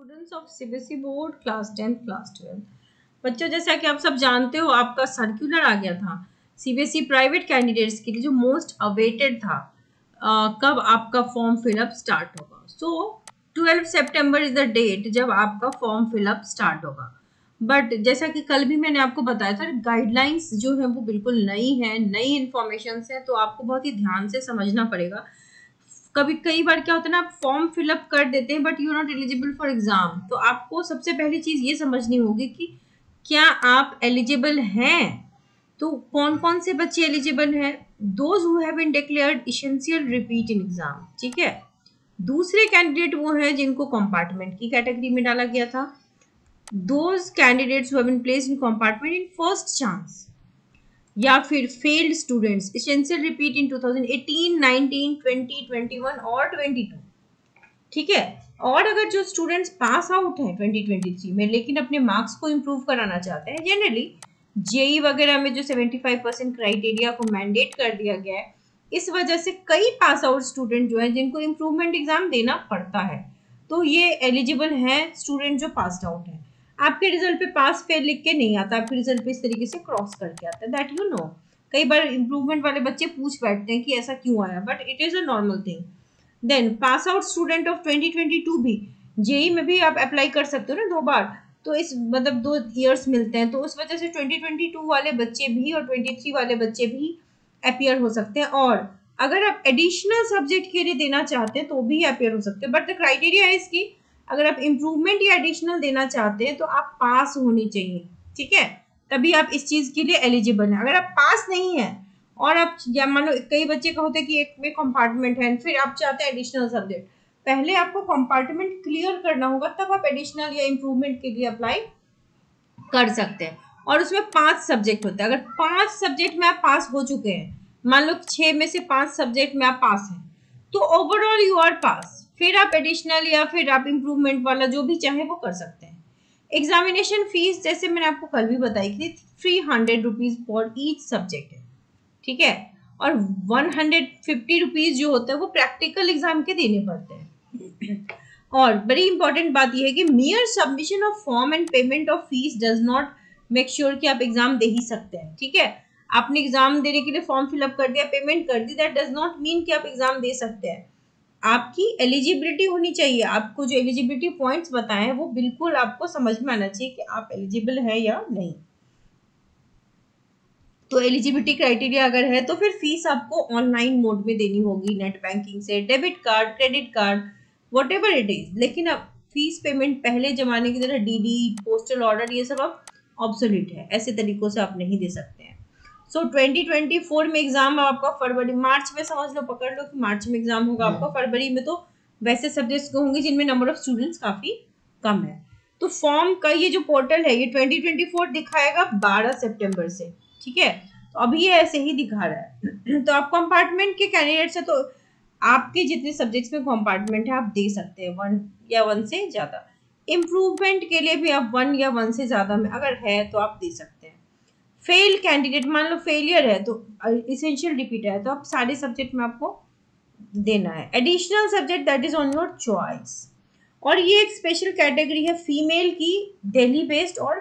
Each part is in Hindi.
Students of CBSE board class 10 class 12। बच्चों, जैसा कि आप सब जानते हो, आपका सर्कुलर आ गया था सीबीएसई प्राइवेट कैंडिडेट्स के लिए जो मोस्ट अवेटेड था। कब आपका फॉर्म फिलअप स्टार्ट होगा। सो 12 सितंबर इज द डेट जब आपका फॉर्म फिलअप स्टार्ट होगा। बट जैसा कि कल भी मैंने आपको बताया था, गाइडलाइंस जो है वो बिल्कुल नई है, नई इन्फॉर्मेशन है, तो आपको बहुत ही ध्यान से समझना पड़ेगा। कई बार क्या होता है ना, आप फॉर्म फिलअप कर देते हैं but you are not eligible for exam. तो आपको सबसे पहली चीज ये समझनी होगी कि क्या आप एलिजिबल हैं। तो कौन कौन से बच्चे एलिजिबल हैं? Those who have been declared essential repeat in exam, ठीक है। दूसरे कैंडिडेट वो हैं जिनको कंपार्टमेंट की कैटेगरी में डाला गया था। Those candidates who have been placed in compartment in first chance, या फिर failed students essential repeat in 2018, 19, 20, 21 और 22, ठीक है। और अगर जो स्टूडेंट्स पास आउट हैं 2023 में लेकिन अपने मार्क्स को इम्प्रूव कराना चाहते हैं, जनरली जेई वगैरह में जो 75% क्राइटेरिया को मैंडेट कर दिया गया है, इस वजह से कई पास आउट स्टूडेंट जो है जिनको इम्प्रूवमेंट एग्जाम देना पड़ता है, तो ये एलिजिबल हैं स्टूडेंट जो पास आउट है। आपके रिजल्ट पे पास फेल लिख के नहीं आता, आपके रिजल्ट पे इस तरीके से क्रॉस करके आता है, दैट यू नो। कई बार इम्प्रूवमेंट वाले बच्चे पूछ बैठते हैं कि ऐसा क्यों आया, but it is a normal thing. Then pass out student of 2022 भी जेई में भी आप अप्लाई कर सकते हो ना 2 बार, तो इस मतलब 2 ईयर्स मिलते हैं, तो उस वजह से 2022 वाले बच्चे भी और 23 वाले बच्चे भी अपीयर हो सकते हैं। और अगर आप एडिशनल सब्जेक्ट के लिए देना चाहते हैं तो भी अपीयर हो सकते हैं, बट द क्राइटेरिया है इसकी, अगर आप इम्प्रूवमेंट या एडिशनल देना चाहते हैं तो आप पास होनी चाहिए, ठीक है, तभी आप इस चीज के लिए एलिजिबल हैं। अगर आप पास नहीं है और आप, या मान लो कई बच्चे का होता है कि एक में कंपार्टमेंट है, फिर आप चाहते हैं एडिशनल सब्जेक्ट, पहले आपको कंपार्टमेंट क्लियर करना होगा, तब आप एडिशनल या इम्प्रूवमेंट के लिए अप्लाई कर सकते हैं। और उसमें 5 सब्जेक्ट होते हैं। अगर 5 सब्जेक्ट में आप पास हो चुके हैं, मान लो 6 में से 5 सब्जेक्ट में आप पास हैं, तो ओवरऑल यू आर पास। फिर आप एडिशनल या फिर आप इम्प्रूवमेंट वाला जो भी चाहे वो कर सकते हैं। एग्जामिनेशन फीस जैसे मैंने आपको कल भी बताई थी, 300 रुपीज फॉर ईच सब्जेक्ट है, ठीक है। और 150 रुपीज जो होता है वो प्रैक्टिकल एग्जाम के देने पड़ते हैं। और बड़ी इंपॉर्टेंट बात यह है कि मियर submission of form and payment of fees does not make sure कि आप एग्जाम दे ही सकते हैं, ठीक है। आपने एग्जाम देने के लिए फॉर्म फिलअप कर दिया, पेमेंट कर दी, दैट डज नॉट मीन कि आप एग्जाम दे सकते हैं। आपकी एलिजिबिलिटी होनी चाहिए। आपको जो एलिजिबिलिटी पॉइंट्स बताए हैं वो बिल्कुल आपको समझ में आना चाहिए कि आप एलिजिबल है या नहीं। तो एलिजिबिलिटी क्राइटेरिया अगर है तो फिर फीस आपको ऑनलाइन मोड में देनी होगी, नेट बैंकिंग से, debit card, credit card, whatever it is. लेकिन अब फीस पेमेंट पहले जमाने की तरह डीडी, पोस्टल ऑर्डर, ये सब अब ऑब्सोलीट है, ऐसे तरीकों से आप नहीं दे सकते हैं। सो 2024 में एग्जाम आपका फरवरी मार्च में, समझ लो, पकड़ लो कि मार्च में एग्जाम होगा आपका। फरवरी में तो वैसे सब्जेक्ट्स होंगे जिनमें नंबर ऑफ स्टूडेंट्स काफी कम है। तो फॉर्म का ये जो पोर्टल है ये 2024 दिखाएगा 12 सितंबर से, ठीक है। तो अभी ये ऐसे ही दिखा रहा है। तो आप कंपार्टमेंट के कैंडिडेट्स है, तो आपके जितने सब्जेक्ट्स में कंपार्टमेंट है आप दे सकते हैं 1 या 1 से ज्यादा। इम्प्रूवमेंट के लिए भी आप 1 या 1 से ज्यादा में अगर है तो आप दे सकते हैं। फेल कैंडिडेट, मान लो फेलियर है तो एसेंशियल रिपीट है तो आप सारे सब्जेक्ट में आपको देना है। Additional subject that is on your choice. और ये एक स्पेशल कैटेगरी है फीमेल की, दिल्ली बेस्ड और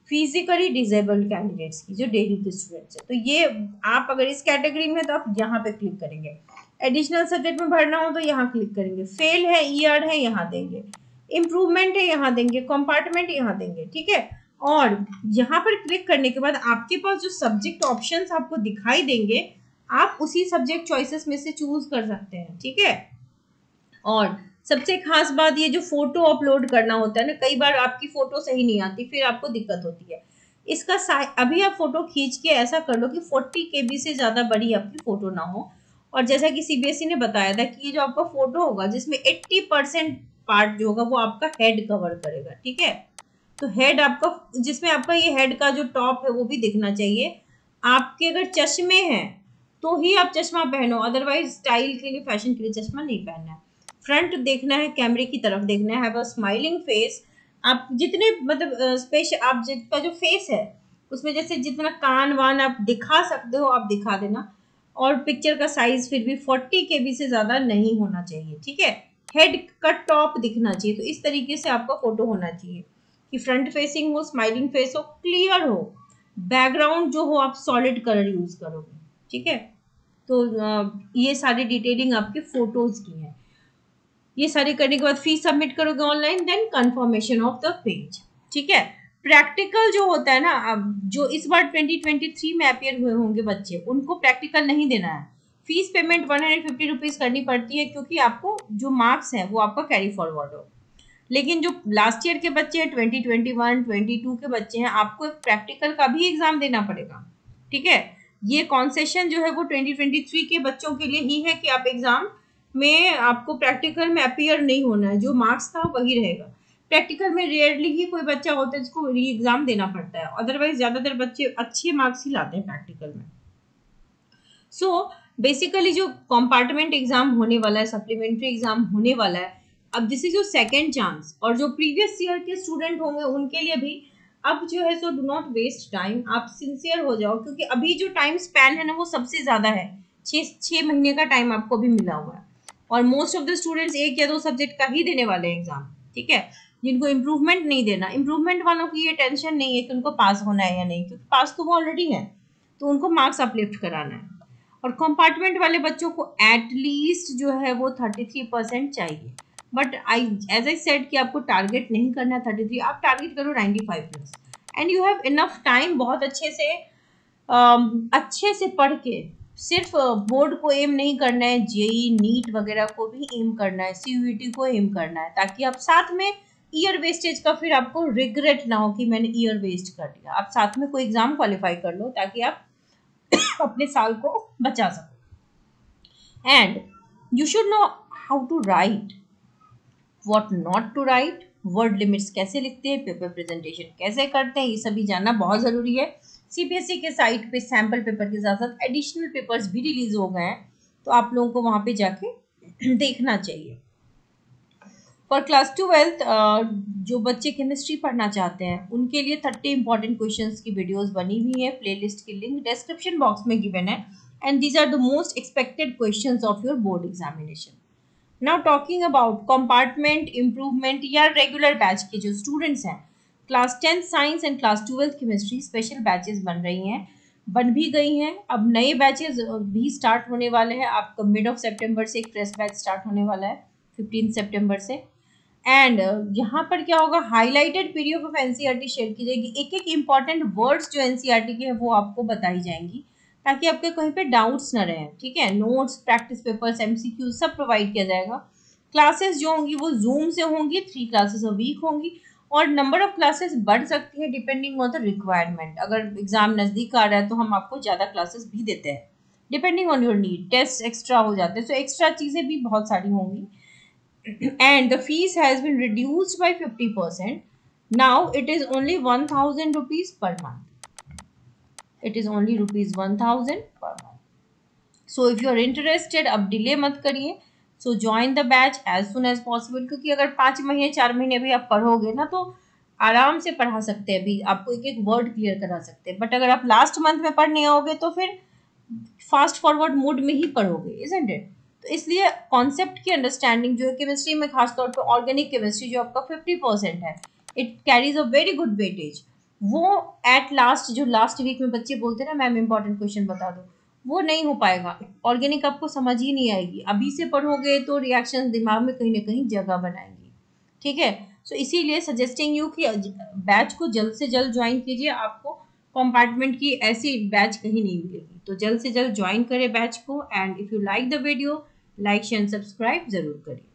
फिजिकली डिसेबल्ड कैंडिडेट्स की, जो दिल्ली के स्टूडेंट्स है। तो ये आप अगर इस कैटेगरी में तो आप यहाँ पे क्लिक करेंगे, एडिशनल सब्जेक्ट में भरना हो तो यहाँ क्लिक करेंगे, फेल है, ईयर है, यहाँ देंगे, इम्प्रूवमेंट है, यहाँ देंगे, कंपार्टमेंट यहाँ देंगे, ठीक है। और यहाँ पर क्लिक करने के बाद आपके पास जो सब्जेक्ट ऑप्शंस आपको दिखाई देंगे, आप उसी सब्जेक्ट चॉइसेस में से चूज कर सकते हैं, ठीक है। और सबसे खास बात ये जो फोटो अपलोड करना होता है ना, कई बार आपकी फोटो सही नहीं आती, फिर आपको दिक्कत होती है। इसका अभी आप फोटो खींच के ऐसा कर लो कि 40 KB से ज्यादा बड़ी आपकी फोटो ना हो। और जैसा कि सीबीएसई ने बताया था कि ये जो आपका फोटो होगा जिसमें 80% पार्ट जो होगा वो आपका हेड कवर करेगा, ठीक है। तो हेड आपका, जिसमें आपका ये हेड का जो टॉप है वो भी दिखना चाहिए। आपके अगर चश्मे हैं तो ही आप चश्मा पहनो, अदरवाइज स्टाइल के लिए, फैशन के लिए चश्मा नहीं पहनना है। फ्रंट देखना है, कैमरे की तरफ देखना है, हैव अ स्माइलिंग फेस। आप जितने मतलब स्पेशल आप जिसका जो फेस है उसमें जैसे जितना कान वान आप दिखा सकते हो आप दिखा देना। और पिक्चर का साइज फिर भी 40 KB से ज्यादा नहीं होना चाहिए, ठीक है। हेड का टॉप दिखना चाहिए। तो इस तरीके से आपका फोटो होना चाहिए कि फ्रंट फेसिंग हो, स्माइलिंग फेस हो, क्लियर हो, बैकग्राउंड जो हो आप सॉलिड कलर यूज करोगे, ठीक है। तो ये सारी डिटेलिंग आपके फोटोज की है। ये सारे करने के बाद फीस सबमिट करोगे online, then confirmation of the page, ठीक है। प्रैक्टिकल जो होता है ना, अब जो इस बार 2023 में अपियर हुए होंगे बच्चे, उनको प्रैक्टिकल नहीं देना है। फीस पेमेंट 150 रुपीज करनी पड़ती है, क्योंकि आपको जो मार्क्स है वो आपका कैरी फॉरवर्ड हो। लेकिन जो लास्ट ईयर के बच्चे हैं, 2021 22 के बच्चे हैं, आपको प्रैक्टिकल का भी एग्जाम देना पड़ेगा, ठीक है। ये कॉन्सेशन जो है वो 2023 के बच्चों के लिए ही है कि आप एग्जाम में आपको प्रैक्टिकल में अपीयर नहीं होना है, जो मार्क्स था वही रहेगा। प्रैक्टिकल में रेयरली ही कोई बच्चा होता है जिसको री एग्जाम देना पड़ता है, अदरवाइज ज्यादातर बच्चे अच्छे मार्क्स ही लाते हैं प्रैक्टिकल में। सो बेसिकली जो कंपार्टमेंट एग्जाम होने वाला है, सप्लीमेंट्री एग्जाम होने वाला है, अब this is your second chance. और जो प्रीवियस ईयर के स्टूडेंट होंगे उनके लिए भी अब जो है सो डू नॉट वेस्ट टाइम, आप सिंसियर हो जाओ, क्योंकि अभी जो टाइम स्पैन है ना वो सबसे ज्यादा है। 6 महीने का टाइम आपको भी मिला हुआ है, और मोस्ट ऑफ द स्टूडेंट्स 1 या 2 सब्जेक्ट का ही देने वाले हैं एग्जाम, ठीक है। जिनको इम्प्रूवमेंट नहीं देना, इम्प्रूवमेंट वालों की ये टेंशन नहीं है कि उनको पास होना है या नहीं, क्योंकि पास तो वो ऑलरेडी है, तो उनको मार्क्स अपलिफ्ट कराना है। और कंपार्टमेंट वाले बच्चों को एटलीस्ट जो है वो 33% चाहिए। बट एज आई सेड कि आपको टारगेट नहीं करना 33, आप टारगेट करो 95+, and you have enough time बहुत अच्छे से पढ़ के। सिर्फ बोर्ड को एम नहीं करना है, जेई नीट वगैरह को भी एम करना है, सीयूईटी को एम करना है, ताकि आप साथ में ईयर वेस्टेज का फिर आपको रिग्रेट ना हो कि मैंने ईयर वेस्ट कर दिया। आप साथ में कोई एग्जाम क्वालिफाई कर लो ताकि आप अपने साल को बचा सको। And you should know how to write, what not to write, word limits कैसे लिखते हैं, पेपर प्रेजेंटेशन कैसे करते हैं, ये सभी जानना बहुत जरूरी है। सीबीएसई के साइट पे सैम्पल पेपर के साथ साथ एडिशनल पेपर्स भी रिलीज हो गए हैं, तो आप लोगों को वहां पे जाके देखना चाहिए। फॉर क्लास 12 जो बच्चे केमिस्ट्री पढ़ना चाहते हैं उनके लिए 30 इंपॉर्टेंट क्वेश्चंस की वीडियोस बनी हुई है। प्लेलिस्ट की लिंक डिस्क्रिप्शन बॉक्स में गिवन है, and these are the most expected questions of your board examination. Now talking about compartment improvement या रेगुलर बैच के जो स्टूडेंट्स हैं, class 10 science and class 12 chemistry special batches बन रही हैं, बन भी गई हैं। अब नए बैचेस भी स्टार्ट होने वाले हैं। आपका मिड ऑफ सितंबर से एक फ्रेश बैच स्टार्ट होने वाला है, 15 सितंबर से। एंड यहाँ पर क्या होगा, highlighted PDF of NCERT share की जाएगी। एक एक इंपॉर्टेंट वर्ड्स जो एनसीईआरटी के हैं वो आपको बताई जाएंगी, ताकि आपके कहीं पे डाउट्स ना रहे, ठीक है। नोट्स, प्रैक्टिस पेपर्स, एमसीक्यू सब प्रोवाइड किया जाएगा। क्लासेस जो होंगी वो जूम से होंगी, 3 क्लासेस अ वीक होंगी, और नंबर ऑफ क्लासेस बढ़ सकती है डिपेंडिंग ऑन द रिक्वायरमेंट। अगर एग्जाम नजदीक आ रहा है तो हम आपको ज़्यादा क्लासेस भी देते हैं, depending on your need. Test extra हो जाते हैं, सो एक्स्ट्रा चीज़ें भी बहुत सारी होंगी। And the fees has been reduced by 50%. Now it is only 1000 rupees per month. It is only rupees 1000 per month. So if you are interested, अब delay मत करिए, so join the batch as soon as possible, क्योंकि अगर 5 महीने 4 महीने भी आप पढ़ोगे ना तो आराम से पढ़ा सकते हैं, अभी आपको एक एक वर्ड क्लियर करा सकते हैं। बट अगर आप लास्ट मंथ में पढ़ने आओगे तो फिर फास्ट फॉरवर्ड मोड में ही पढ़ोगे, इजंट इट। तो इसलिए कॉन्सेप्ट की अंडरस्टैंडिंग जो है केमिस्ट्री में, खासतौर पर ऑर्गेनिक केमिस्ट्री जो आपका 50% है, it carries a very good weightage. वो एट लास्ट, जो लास्ट वीक में बच्चे बोलते हैं ना मैम इंपॉर्टेंट क्वेश्चन बता दो, वो नहीं हो पाएगा। ऑर्गेनिक आपको समझ ही नहीं आएगी, अभी से पढ़ोगे तो रिएक्शन दिमाग में कहीं ना कहीं जगह बनाएंगी, ठीक है। सो इसीलिए सजेस्टिंग यू कि बैच को जल्द से जल्द ज्वाइन कीजिए। आपको कंपार्टमेंट की ऐसी बैच कहीं नहीं मिलेगी, तो जल्द से जल्द ज्वाइन करें बैच को। And if you like the video, like share subscribe जरूर करिए।